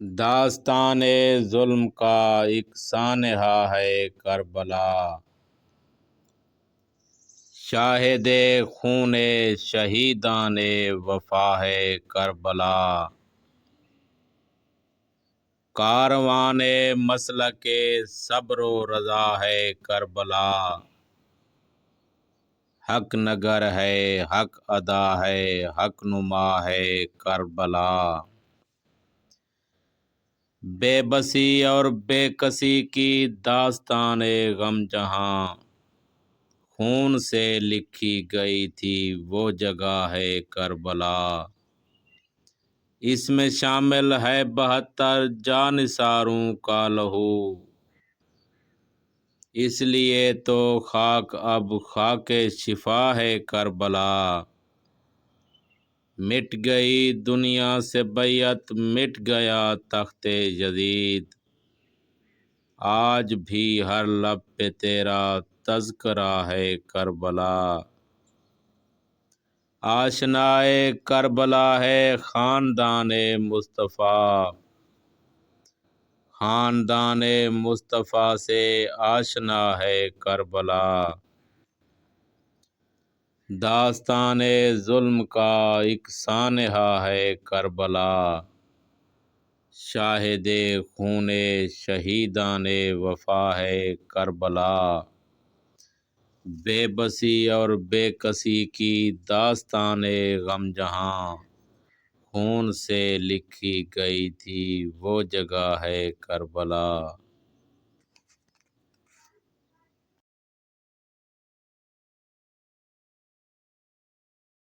داستان ظلم کا ایک سانحہ ہے کربلا، شاہد خون شہیدان وفا ہے کربلا۔ کاروان مسلک صبر و رضا ہے کربلا، حق نگر ہے، حق ادا ہے، حق نما ہے کربلا۔ بے بسی اور بے کسی کی داستان غم جہاں، خون سے لکھی گئی تھی وہ جگہ ہے کربلا۔ اس میں شامل ہے 72 جانثاروں کا لہو، اس لیے تو خاک اب خاک شفا ہے کربلا۔ مٹ گئی دنیا سے بیعت، مٹ گیا تخت جدید، آج بھی ہر لب پہ تیرا تذکرہ ہے کربلا۔ آشنائے کربلا ہے خاندان مصطفیٰ، خاندان مصطفیٰ سے آشنا ہے کربلا۔ داستان ظلم کا ایک سانحہ ہے کربلا، شاہد خون شہیدان وفا ہے کربلا۔ بے بسی اور بے کسی کی داستان غم جہاں، خون سے لکھی گئی تھی وہ جگہ ہے کربلا۔